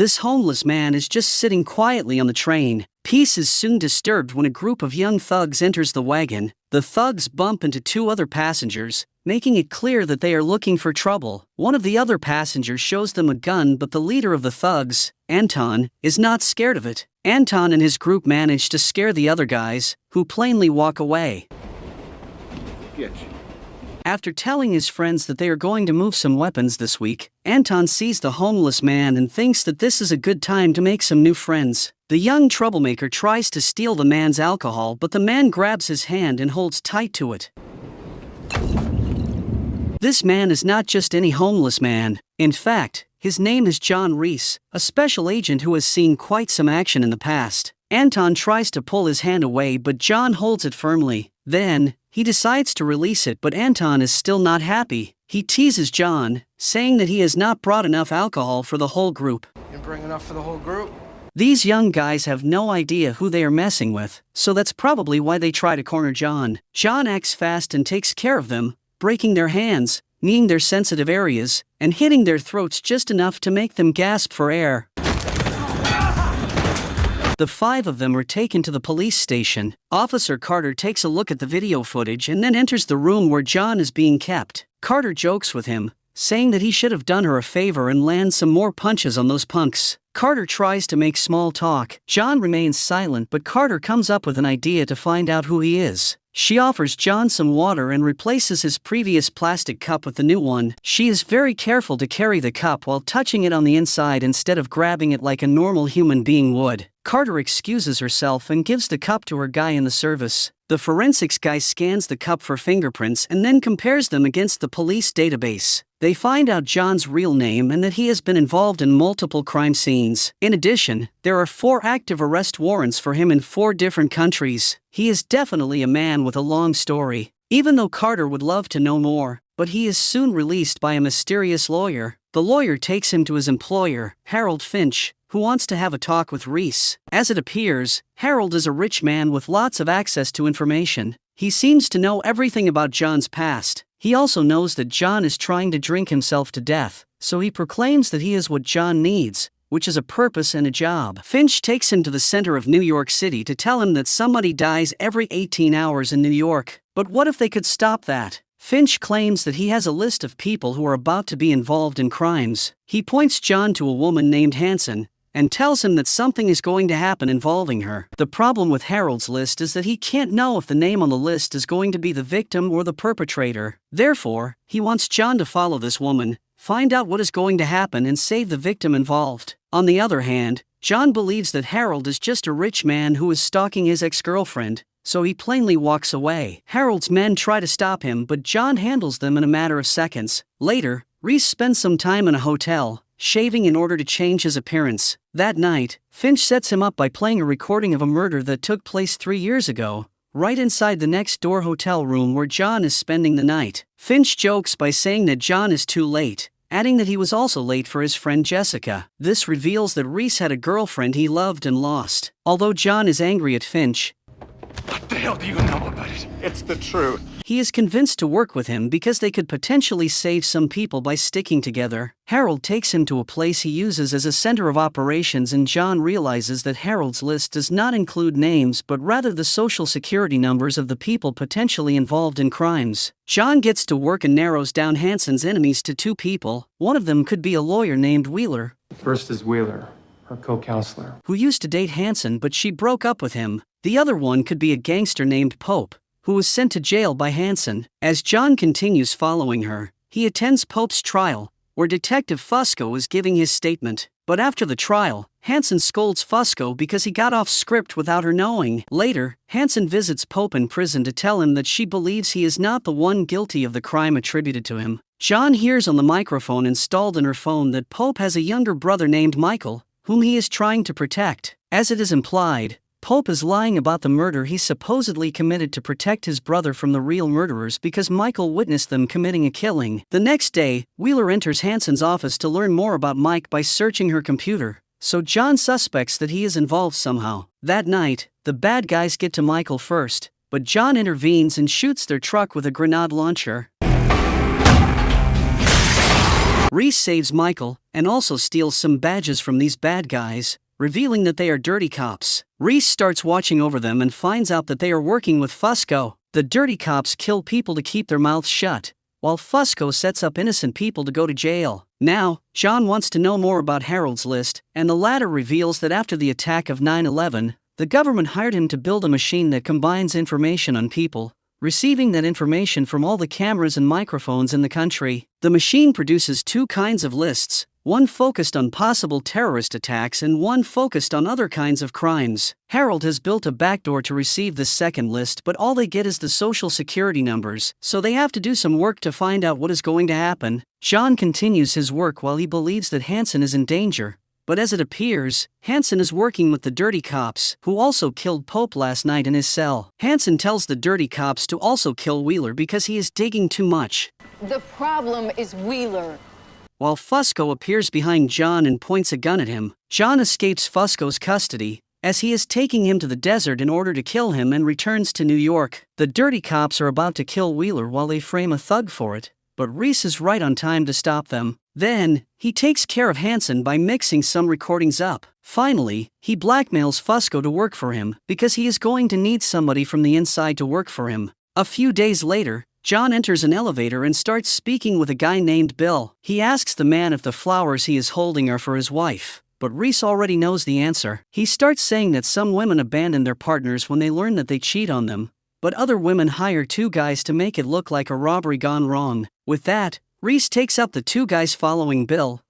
This homeless man is just sitting quietly on the train. Peace is soon disturbed when a group of young thugs enters the wagon. The thugs bump into two other passengers, making it clear that they are looking for trouble. One of the other passengers shows them a gun, but the leader of the thugs, Anton, is not scared of it. Anton and his group manage to scare the other guys, who plainly walk away. Get you. After telling his friends that they are going to move some weapons this week, Anton sees the homeless man and thinks that this is a good time to make some new friends. The young troublemaker tries to steal the man's alcohol, but the man grabs his hand and holds tight to it. This man is not just any homeless man. In fact, his name is John Reese, a special agent who has seen quite some action in the past. Anton tries to pull his hand away, but John holds it firmly. Then, he decides to release it, but Anton is still not happy. He teases John, saying that he has not brought enough alcohol for the whole group. You bring enough for the whole group? These young guys have no idea who they are messing with, so that's probably why they try to corner John. John acts fast and takes care of them, breaking their hands, kneeing their sensitive areas, and hitting their throats just enough to make them gasp for air. The five of them are taken to the police station. Officer Carter takes a look at the video footage and then enters the room where John is being kept. Carter jokes with him, saying that he should have done her a favor and land some more punches on those punks. Carter tries to make small talk. John remains silent, but Carter comes up with an idea to find out who he is. She offers John some water and replaces his previous plastic cup with the new one. She is very careful to carry the cup while touching it on the inside instead of grabbing it like a normal human being would. Carter excuses herself and gives the cup to her guy in the service. The forensics guy scans the cup for fingerprints and then compares them against the police database. They find out John's real name and that he has been involved in multiple crime scenes. In addition, there are 4 active arrest warrants for him in 4 different countries. He is definitely a man with a long story. Even though Carter would love to know more, but he is soon released by a mysterious lawyer. The lawyer takes him to his employer, Harold Finch, who wants to have a talk with Reese. As it appears, Harold is a rich man with lots of access to information. He seems to know everything about John's past. He also knows that John is trying to drink himself to death, so he proclaims that he is what John needs, which is a purpose and a job. Finch takes him to the center of New York City to tell him that somebody dies every 18 hours in New York. But what if they could stop that? Finch claims that he has a list of people who are about to be involved in crimes. He points John to a woman named Hanson, and tells him that something is going to happen involving her. The problem with Harold's list is that he can't know if the name on the list is going to be the victim or the perpetrator. Therefore, he wants John to follow this woman, find out what is going to happen and save the victim involved. On the other hand, John believes that Harold is just a rich man who is stalking his ex-girlfriend, so he plainly walks away. Harold's men try to stop him, but John handles them in a matter of seconds. Later, Reese spends some time in a hotel, shaving in order to change his appearance. That night, Finch sets him up by playing a recording of a murder that took place 3 years ago, right inside the next-door hotel room where John is spending the night. Finch jokes by saying that John is too late, adding that he was also late for his friend Jessica. This reveals that Reese had a girlfriend he loved and lost. Although John is angry at Finch, What the hell do you know about it? It's the truth. he is convinced to work with him because they could potentially save some people by sticking together. Harold takes him to a place he uses as a center of operations, and John realizes that Harold's list does not include names but rather the social security numbers of the people potentially involved in crimes. John gets to work and narrows down Hanson's enemies to 2 people. One of them could be a lawyer named Wheeler, First is Wheeler, her co-counselor. who used to date Hanson but she broke up with him. The other one could be a gangster named Pope, who was sent to jail by Hanson. As John continues following her, he attends Pope's trial, where Detective Fusco is giving his statement. But after the trial, Hanson scolds Fusco because he got off script without her knowing. Later, Hanson visits Pope in prison to tell him that she believes he is not the one guilty of the crime attributed to him. John hears on the microphone installed in her phone that Pope has a younger brother named Michael, whom he is trying to protect. As it is implied, Pope is lying about the murder he supposedly committed to protect his brother from the real murderers because Michael witnessed them committing a killing. The next day, Wheeler enters Hanson's office to learn more about Mike by searching her computer, so John suspects that he is involved somehow. That night, the bad guys get to Michael first, but John intervenes and shoots their truck with a grenade launcher. Reese saves Michael, and also steals some badges from these bad guys, revealing that they are dirty cops. Reese starts watching over them and finds out that they are working with Fusco. The dirty cops kill people to keep their mouths shut, while Fusco sets up innocent people to go to jail. Now, John wants to know more about Harold's list, and the latter reveals that after the attack of 9/11, the government hired him to build a machine that combines information on people, receiving that information from all the cameras and microphones in the country. The machine produces two kinds of lists, one focused on possible terrorist attacks and one focused on other kinds of crimes. Harold has built a backdoor to receive this second list, but all they get is the social security numbers, so they have to do some work to find out what is going to happen. John continues his work while he believes that Hansen is in danger, but as it appears, Hansen is working with the dirty cops, who also killed Pope last night in his cell. Hansen tells the dirty cops to also kill Wheeler because he is digging too much. The problem is Wheeler. While Fusco appears behind John and points a gun at him, John escapes Fusco's custody, as he is taking him to the desert in order to kill him, and returns to New York. The dirty cops are about to kill Wheeler while they frame a thug for it, but Reese is right on time to stop them. Then, he takes care of Hansen by mixing some recordings up. Finally, he blackmails Fusco to work for him, because he is going to need somebody from the inside to work for him. A few days later, John enters an elevator and starts speaking with a guy named Bill. He asks the man if the flowers he is holding are for his wife, but Reese already knows the answer. He starts saying that some women abandon their partners when they learn that they cheat on them, but other women hire two guys to make it look like a robbery gone wrong. With that, Reese takes up the two guys following Bill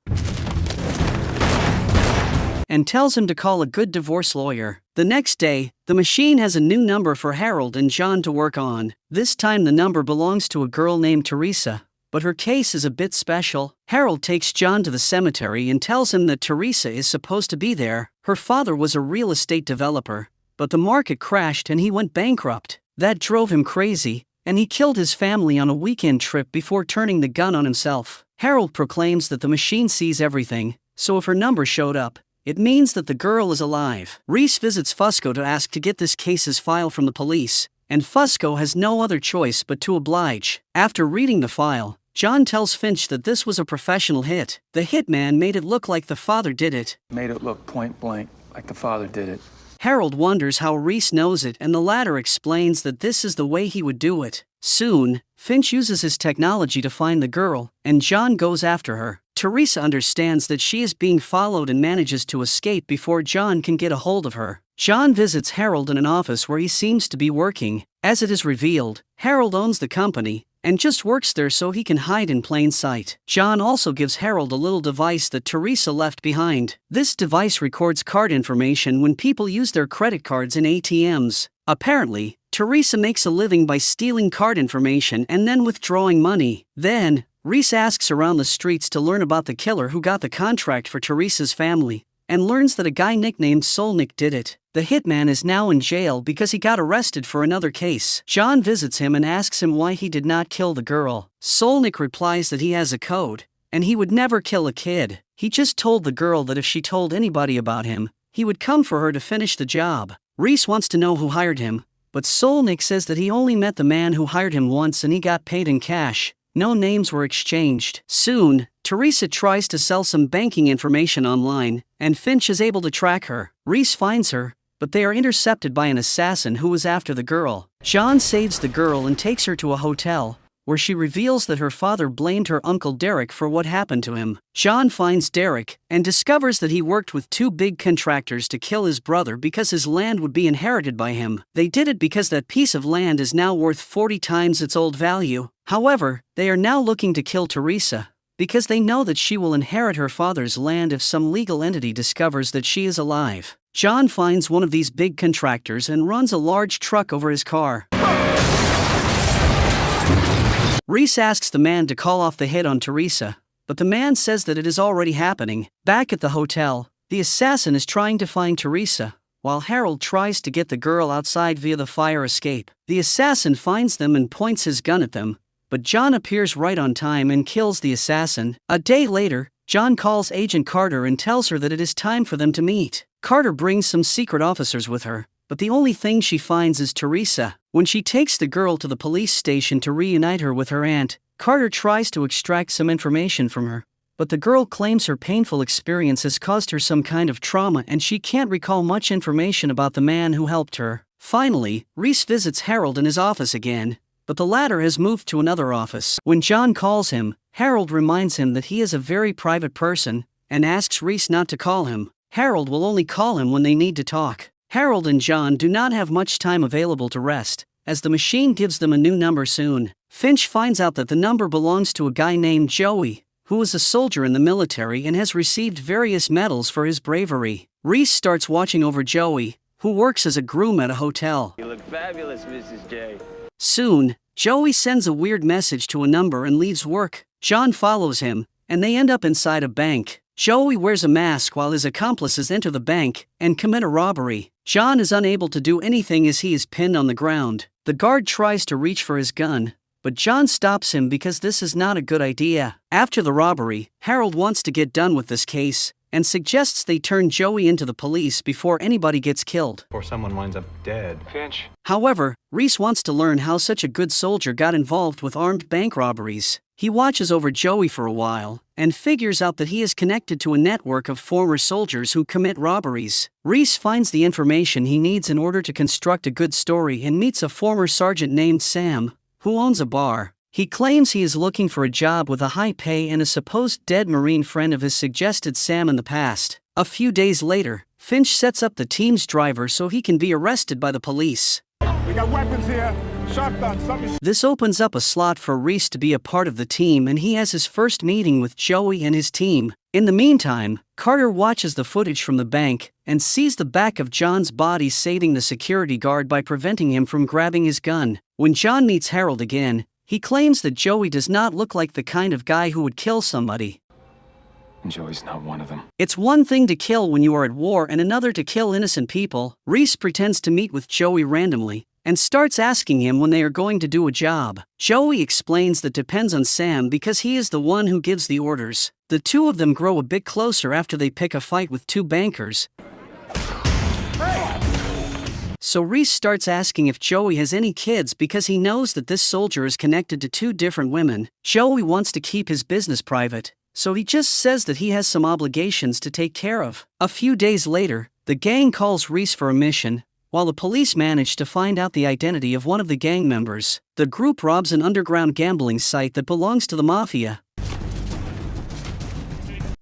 and tells him to call a good divorce lawyer. The next day, the machine has a new number for Harold and John to work on. This time the number belongs to a girl named Teresa, but her case is a bit special. Harold takes John to the cemetery and tells him that Teresa is supposed to be there. Her father was a real estate developer, but the market crashed and he went bankrupt. That drove him crazy, and he killed his family on a weekend trip before turning the gun on himself. Harold proclaims that the machine sees everything, so if her number showed up, it means that the girl is alive. Reese visits Fusco to ask to get this case's file from the police, and Fusco has no other choice but to oblige. After reading the file, John tells Finch that this was a professional hit. The hitman made it look like the father did it. Made it look point blank, like the father did it. Harold wonders how Reese knows it, and the latter explains that this is the way he would do it. Soon, Finch uses his technology to find the girl, and John goes after her. Teresa understands that she is being followed and manages to escape before John can get a hold of her. John visits Harold in an office where he seems to be working. As it is revealed, Harold owns the company, and just works there so he can hide in plain sight. John also gives Harold a little device that Teresa left behind. This device records card information when people use their credit cards in ATMs. Apparently, Teresa makes a living by stealing card information and then withdrawing money. Then, Reese asks around the streets to learn about the killer who got the contract for Teresa's family, and learns that a guy nicknamed Solnick did it. The hitman is now in jail because he got arrested for another case. John visits him and asks him why he did not kill the girl. Solnick replies that he has a code, and he would never kill a kid. He just told the girl that if she told anybody about him, he would come for her to finish the job. Reese wants to know who hired him, but Solnick says that he only met the man who hired him once and he got paid in cash. No names were exchanged. Soon, Teresa tries to sell some banking information online, and Finch is able to track her. Reese finds her, but they are intercepted by an assassin who was after the girl. John saves the girl and takes her to a hotel, where she reveals that her father blamed her uncle Derek for what happened to him. John finds Derek, and discovers that he worked with two big contractors to kill his brother because his land would be inherited by him. They did it because that piece of land is now worth 40 times its old value. However, they are now looking to kill Teresa, because they know that she will inherit her father's land if some legal entity discovers that she is alive. John finds one of these big contractors and runs a large truck over his car. Reese asks the man to call off the hit on Teresa, but the man says that it is already happening. Back at the hotel, the assassin is trying to find Teresa, while Harold tries to get the girl outside via the fire escape. The assassin finds them and points his gun at them, but John appears right on time and kills the assassin. A day later, John calls Agent Carter and tells her that it is time for them to meet. Carter brings some secret officers with her, but the only thing she finds is Teresa. When she takes the girl to the police station to reunite her with her aunt, Carter tries to extract some information from her, but the girl claims her painful experience has caused her some kind of trauma and she can't recall much information about the man who helped her. Finally, Reese visits Harold in his office again, but the latter has moved to another office. When John calls him, Harold reminds him that he is a very private person and asks Reese not to call him. Harold will only call him when they need to talk. Harold and John do not have much time available to rest, as the machine gives them a new number soon. Finch finds out that the number belongs to a guy named Joey, who was a soldier in the military and has received various medals for his bravery. Reese starts watching over Joey, who works as a groom at a hotel. You look fabulous, Mrs. J. Soon, Joey sends a weird message to a number and leaves work. John follows him, and they end up inside a bank. Joey wears a mask while his accomplices enter the bank and commit a robbery. John is unable to do anything as he is pinned on the ground. The guard tries to reach for his gun, but John stops him because this is not a good idea. After the robbery, Harold wants to get done with this case and suggests they turn Joey into the police before anybody gets killed. Or someone winds up dead. Finch. However, Reese wants to learn how such a good soldier got involved with armed bank robberies. He watches over Joey for a while and figures out that he is connected to a network of former soldiers who commit robberies. Reese finds the information he needs in order to construct a good story and meets a former sergeant named Sam, who owns a bar. He claims he is looking for a job with a high pay and a supposed dead Marine friend of his suggested Sam in the past. A few days later, Finch sets up the team's driver so he can be arrested by the police. We got weapons here. Shotguns, something. This opens up a slot for Reese to be a part of the team and he has his first meeting with Joey and his team. In the meantime, Carter watches the footage from the bank and sees the back of John's body saving the security guard by preventing him from grabbing his gun. When John meets Harold again, he claims that Joey does not look like the kind of guy who would kill somebody. Joey's not one of them. It's one thing to kill when you are at war and another to kill innocent people. Reese pretends to meet with Joey randomly and starts asking him when they are going to do a job. Joey explains that depends on Sam because he is the one who gives the orders. The two of them grow a bit closer after they pick a fight with two bankers. So Reese starts asking if Joey has any kids because he knows that this soldier is connected to two different women. Joey wants to keep his business private, so he just says that he has some obligations to take care of. A few days later, the gang calls Reese for a mission, while the police manage to find out the identity of one of the gang members. The group robs an underground gambling site that belongs to the mafia,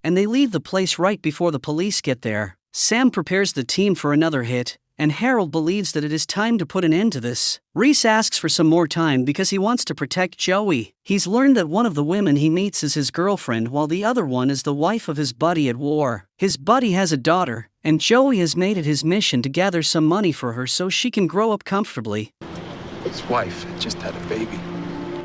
and they leave the place right before the police get there. Sam prepares the team for another hit, and Harold believes that it is time to put an end to this. Reese asks for some more time because he wants to protect Joey. He's learned that one of the women he meets is his girlfriend while the other one is the wife of his buddy at war. His buddy has a daughter, and Joey has made it his mission to gather some money for her so she can grow up comfortably. His wife had just had a baby.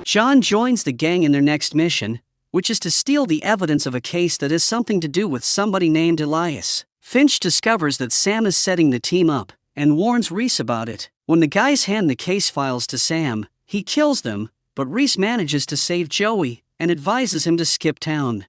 John joins the gang in their next mission, which is to steal the evidence of a case that has something to do with somebody named Elias. Finch discovers that Sam is setting the team up and warns Reese about it. When the guys hand the case files to Sam, he kills them, but Reese manages to save Joey and advises him to skip town.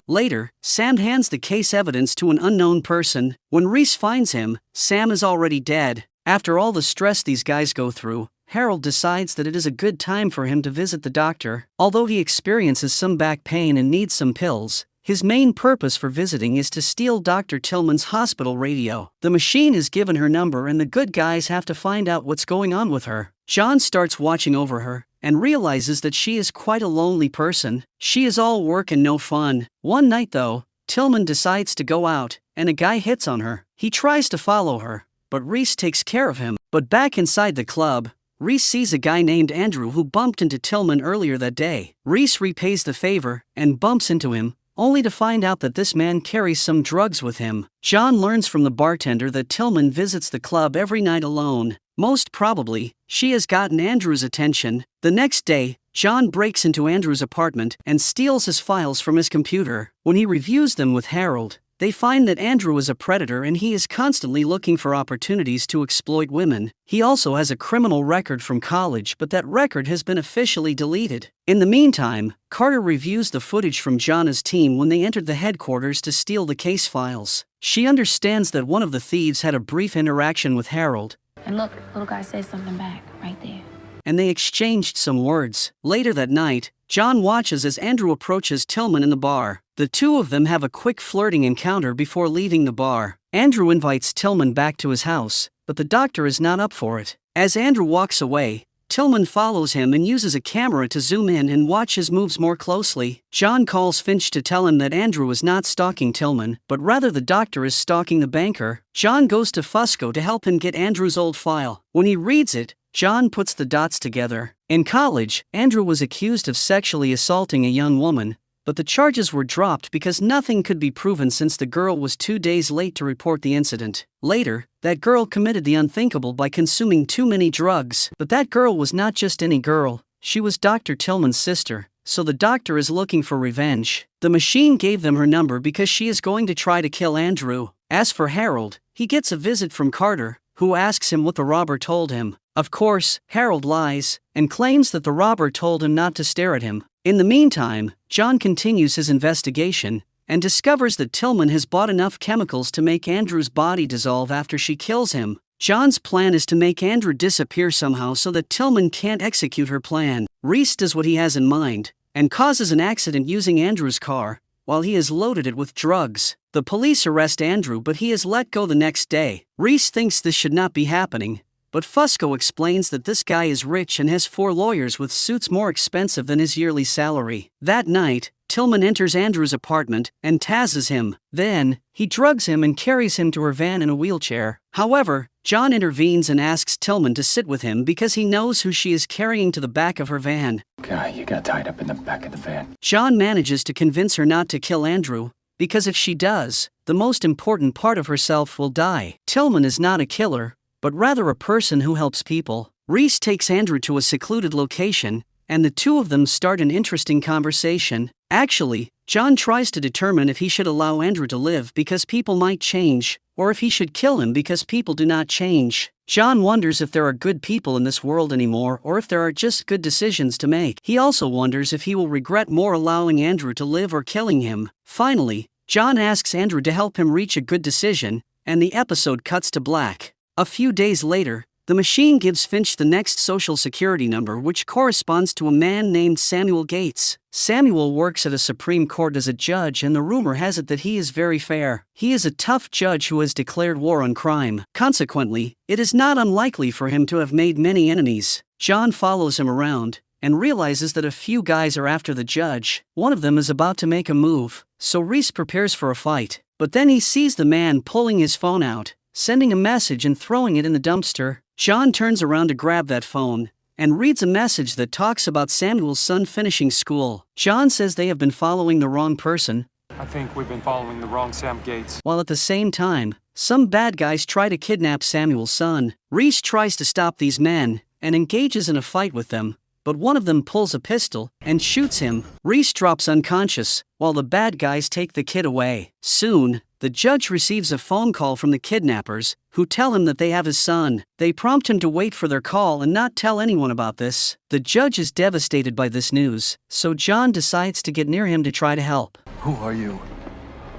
Later, Sam hands the case evidence to an unknown person. When Reese finds him, Sam is already dead. After all the stress these guys go through, Harold decides that it is a good time for him to visit the doctor. Although he experiences some back pain and needs some pills, his main purpose for visiting is to steal Dr. Tillman's hospital radio. The machine has given her number and the good guys have to find out what's going on with her. John starts watching over her and realizes that she is quite a lonely person. She is all work and no fun. One night though, Tillman decides to go out and a guy hits on her. He tries to follow her, but Reese takes care of him. But back inside the club, Reese sees a guy named Andrew who bumped into Tillman earlier that day. Reese repays the favor and bumps into him, only to find out that this man carries some drugs with him. John learns from the bartender that Tillman visits the club every night alone. Most probably, she has gotten Andrew's attention. The next day, John breaks into Andrew's apartment and steals his files from his computer. When he reviews them with Harold, they find that Andrew is a predator and he is constantly looking for opportunities to exploit women. He also has a criminal record from college, but that record has been officially deleted. In the meantime, Carter reviews the footage from John's team when they entered the headquarters to steal the case files. She understands that one of the thieves had a brief interaction with Harold. And look, little guy says something back, right there. and they exchanged some words. Later that night, John watches as Andrew approaches Tillman in the bar. The two of them have a quick flirting encounter before leaving the bar. Andrew invites Tillman back to his house, but the doctor is not up for it. As Andrew walks away, Tillman follows him and uses a camera to zoom in and watch his moves more closely. John calls Finch to tell him that Andrew is not stalking Tillman, but rather the doctor is stalking the banker. John goes to Fusco to help him get Andrew's old file. When he reads it, John puts the dots together. In college, Andrew was accused of sexually assaulting a young woman, but the charges were dropped because nothing could be proven since the girl was 2 days late to report the incident. Later, that girl committed the unthinkable by consuming too many drugs. But that girl was not just any girl, she was Dr. Tillman's sister, so the doctor is looking for revenge. The machine gave them her number because she is going to try to kill Andrew. As for Harold, he gets a visit from Carter, who asks him what the robber told him. Of course, Harold lies, and claims that the robber told him not to stare at him. In the meantime, John continues his investigation, and discovers that Tillman has bought enough chemicals to make Andrew's body dissolve after she kills him. John's plan is to make Andrew disappear somehow so that Tillman can't execute her plan. Reese does what he has in mind, and causes an accident using Andrew's car, while he has loaded it with drugs. The police arrest Andrew, but he is let go the next day. Reese thinks this should not be happening, but Fusco explains that this guy is rich and has 4 lawyers with suits more expensive than his yearly salary. That night, Tillman enters Andrew's apartment and tases him. Then, he drugs him and carries him to her van in a wheelchair. However, John intervenes and asks Tillman to sit with him because he knows who she is carrying to the back of her van. Guy, you got tied up in the back of the van. John manages to convince her not to kill Andrew, because if she does, the most important part of herself will die. Tillman is not a killer, but rather a person who helps people. Reese takes Andrew to a secluded location, and the two of them start an interesting conversation. Actually, John tries to determine if he should allow Andrew to live because people might change, or if he should kill him because people do not change. John wonders if there are good people in this world anymore or if there are just good decisions to make. He also wonders if he will regret more allowing Andrew to live or killing him. Finally, John asks Andrew to help him reach a good decision, and the episode cuts to black. A few days later, the machine gives Finch the next social security number, which corresponds to a man named Samuel Gates. Samuel works at a Supreme Court as a judge, and the rumor has it that he is very fair. He is a tough judge who has declared war on crime. Consequently, it is not unlikely for him to have made many enemies. John follows him around, and realizes that a few guys are after the judge. One of them is about to make a move, so Reese prepares for a fight. But then he sees the man pulling his phone out, sending a message and throwing it in the dumpster. John turns around to grab that phone, and reads a message that talks about Samuel's son finishing school. John says they have been following the wrong person, I think we've been following the wrong Sam Gates. while at the same time, some bad guys try to kidnap Samuel's son. Reese tries to stop these men, and engages in a fight with them, but one of them pulls a pistol and shoots him. Reese drops unconscious, while the bad guys take the kid away. Soon, the judge receives a phone call from the kidnappers, who tell him that they have his son. They prompt him to wait for their call and not tell anyone about this. The judge is devastated by this news, so John decides to get near him to try to help. Who are you?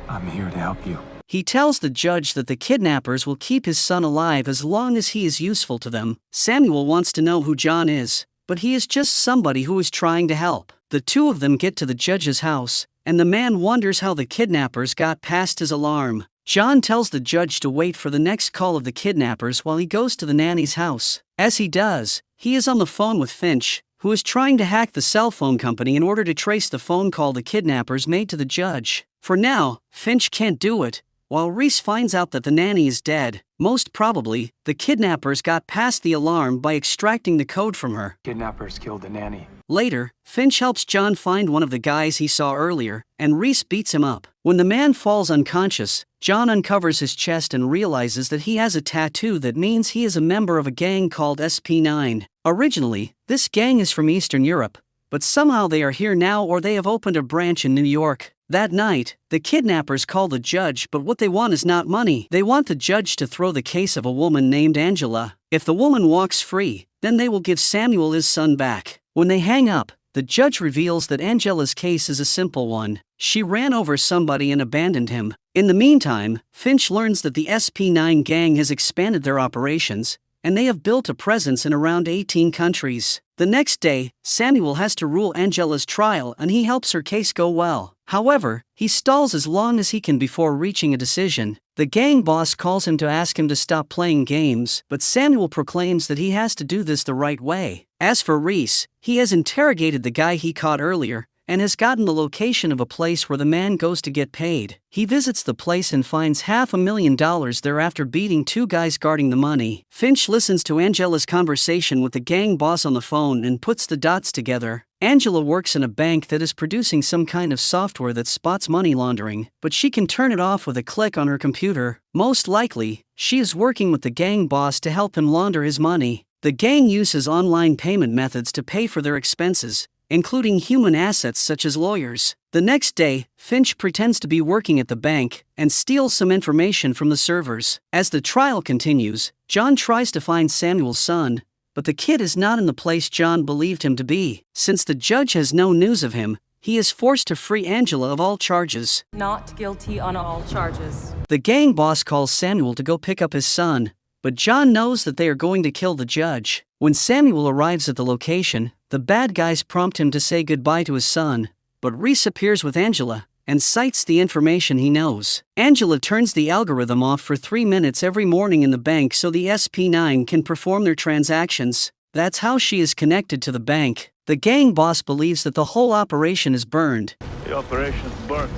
I'm here to help you. He tells the judge that the kidnappers will keep his son alive as long as he is useful to them. Samuel wants to know who John is, but he is just somebody who is trying to help. The two of them get to the judge's house, and the man wonders how the kidnappers got past his alarm. John tells the judge to wait for the next call of the kidnappers while he goes to the nanny's house. As he does, he is on the phone with Finch, who is trying to hack the cell phone company in order to trace the phone call the kidnappers made to the judge. For now, Finch can't do it, while Reese finds out that the nanny is dead. Most probably, the kidnappers got past the alarm by extracting the code from her. Kidnappers killed the nanny. Later, Finch helps John find one of the guys he saw earlier, and Reese beats him up. When the man falls unconscious, John uncovers his chest and realizes that he has a tattoo that means he is a member of a gang called SP9. Originally, this gang is from Eastern Europe, but somehow they are here now, or they have opened a branch in New York. That night, the kidnappers call the judge, but what they want is not money. They want the judge to throw the case of a woman named Angela. If the woman walks free, then they will give Samuel his son back. When they hang up, the judge reveals that Angela's case is a simple one. She ran over somebody and abandoned him. In the meantime, Finch learns that the SP9 gang has expanded their operations, and they have built a presence in around 18 countries. The next day, Samuel has to rule Angela's trial and he helps her case go well. However, he stalls as long as he can before reaching a decision. The gang boss calls him to ask him to stop playing games, but Samuel proclaims that he has to do this the right way. As for Reese, he has interrogated the guy he caught earlier, and has gotten the location of a place where the man goes to get paid. He visits the place and finds $500,000 there after beating two guys guarding the money. Finch listens to Angela's conversation with the gang boss on the phone and puts the dots together. Angela works in a bank that is producing some kind of software that spots money laundering, but she can turn it off with a click on her computer. Most likely, she is working with the gang boss to help him launder his money. The gang uses online payment methods to pay for their expenses, including human assets such as lawyers. The next day, Finch pretends to be working at the bank and steals some information from the servers. As the trial continues, John tries to find Samuel's son, but the kid is not in the place John believed him to be. Since the judge has no news of him, he is forced to free Angela of all charges. Not guilty on all charges. The gang boss calls Samuel to go pick up his son, but John knows that they are going to kill the judge. When Samuel arrives at the location, the bad guys prompt him to say goodbye to his son, but Reese appears with Angela and cites the information he knows. Angela turns the algorithm off for 3 minutes every morning in the bank so the SP9 can perform their transactions. That's how she is connected to the bank. The gang boss believes that the whole operation is burned. The operation's burnt.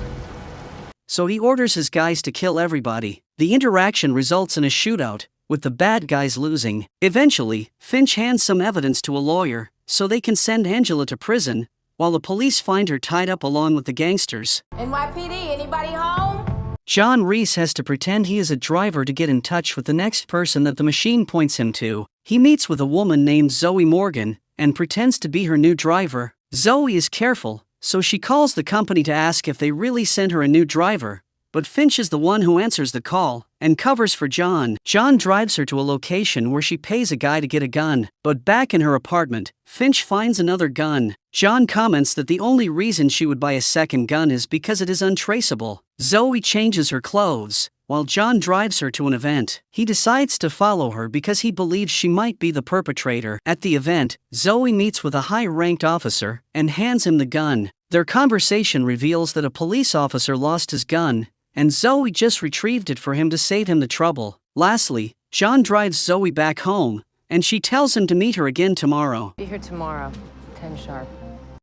So he orders his guys to kill everybody. The interaction results in a shootout, with the bad guys losing. Eventually, Finch hands some evidence to a lawyer, so they can send Angela to prison, while the police find her tied up along with the gangsters. NYPD, anybody home? John Reese has to pretend he is a driver to get in touch with the next person that the machine points him to. He meets with a woman named Zoe Morgan, and pretends to be her new driver. Zoe is careful, so she calls the company to ask if they really sent her a new driver, but Finch is the one who answers the call and covers for John. John drives her to a location where she pays a guy to get a gun, but back in her apartment, Finch finds another gun. John comments that the only reason she would buy a second gun is because it is untraceable. Zoe changes her clothes, while John drives her to an event. He decides to follow her because he believes she might be the perpetrator. At the event, Zoe meets with a high-ranked officer and hands him the gun. Their conversation reveals that a police officer lost his gun, and Zoe just retrieved it for him to save him the trouble. Lastly, John drives Zoe back home, and she tells him to meet her again tomorrow. Be here tomorrow, 10 sharp.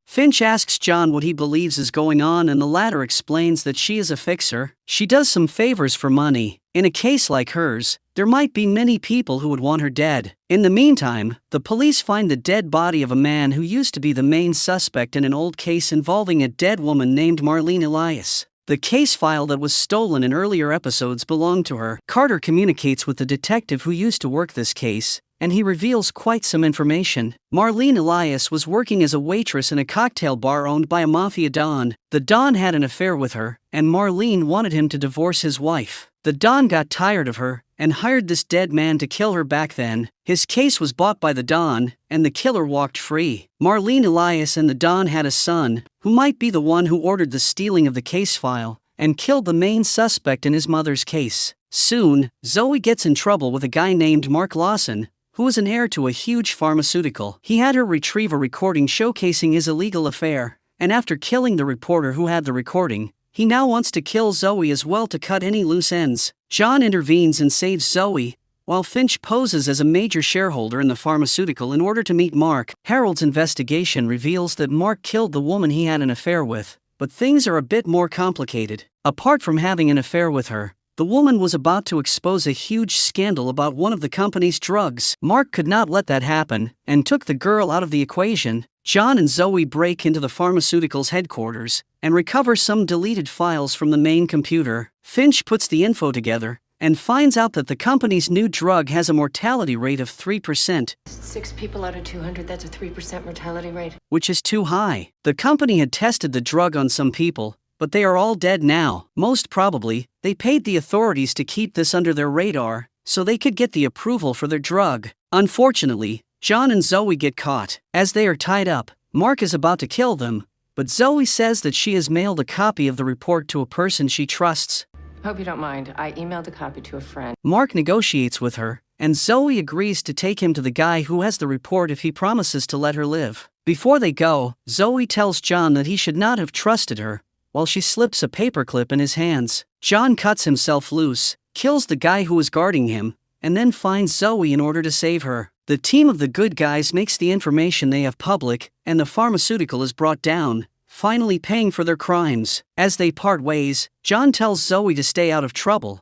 Finch asks John what he believes is going on, and the latter explains that she is a fixer. She does some favors for money. In a case like hers, there might be many people who would want her dead. In the meantime, the police find the dead body of a man who used to be the main suspect in an old case involving a dead woman named Marlene Elias. The case file that was stolen in earlier episodes belonged to her. Carter communicates with the detective who used to work this case, and he reveals quite some information. Marlene Elias was working as a waitress in a cocktail bar owned by a mafia don. The don had an affair with her, and Marlene wanted him to divorce his wife. The don got tired of her and hired this dead man to kill her back then. His case was bought by the don, and the killer walked free. Marlene Elias and the don had a son, who might be the one who ordered the stealing of the case file and killed the main suspect in his mother's case. Soon, Zoe gets in trouble with a guy named Mark Lawson, who was an heir to a huge pharmaceutical. He had her retrieve a recording showcasing his illegal affair, and after killing the reporter who had the recording, he now wants to kill Zoe as well to cut any loose ends. John intervenes and saves Zoe, while Finch poses as a major shareholder in the pharmaceutical in order to meet Mark. Harold's investigation reveals that Mark killed the woman he had an affair with, but things are a bit more complicated. Apart from having an affair with her, the woman was about to expose a huge scandal about one of the company's drugs. Mark could not let that happen, and took the girl out of the equation. John and Zoe break into the pharmaceutical's headquarters, and recover some deleted files from the main computer. Finch puts the info together, and finds out that the company's new drug has a mortality rate of 3%. 6 people out of 200, that's a 3% mortality rate. Which is too high. The company had tested the drug on some people, but they are all dead now. Most probably, they paid the authorities to keep this under their radar, so they could get the approval for their drug. Unfortunately, John and Zoe get caught. As they are tied up, Mark is about to kill them, but Zoe says that she has mailed a copy of the report to a person she trusts. Hope you don't mind. I emailed a copy to a friend. Mark negotiates with her, and Zoe agrees to take him to the guy who has the report if he promises to let her live. Before they go, Zoe tells John that he should not have trusted her, while she slips a paperclip in his hands. John cuts himself loose, kills the guy who was guarding him, and then finds Zoe in order to save her. The team of the good guys makes the information they have public, and the pharmaceutical is brought down, finally paying for their crimes. As they part ways, John tells Zoe to stay out of trouble,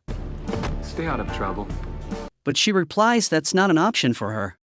Stay out of trouble. but she replies that's not an option for her.